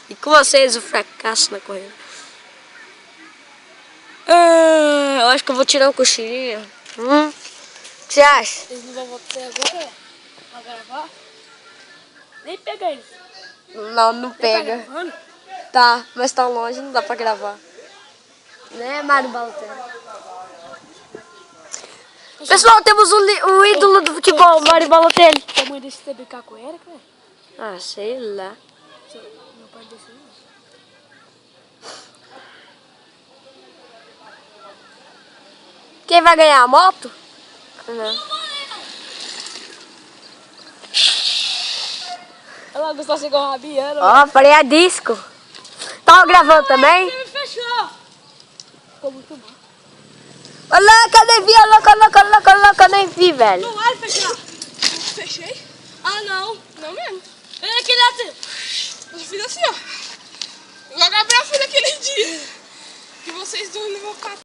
E com vocês o fracasso na corrida. Eu acho que eu vou tirar um cochilinho. O que você acha? Eles não vão voltar agora pra gravar? Nem pega eles. Não pega. Tá, mas tá longe, não dá pra gravar. Né, Mário Balotelli? Pessoal, temos um ídolo do futebol, Mário Balotelli. A mãe desse você brincar com ela, cara? Ah, sei lá. Meu pai desse não. Quem vai ganhar a moto? Não. Ela gostou de igual a Rabiana. Ó, parei a disco. Tava gravando também? Você me fechou. Ficou muito bom. Olha, cadê vi? Olha, nem vi, velho. Não vai fechar. Fechei? Ah, não. Não mesmo. Vem aqui, Nath. Eu fiz assim, ó. O Gabriel foi naquele dia que vocês dois não vão ficar.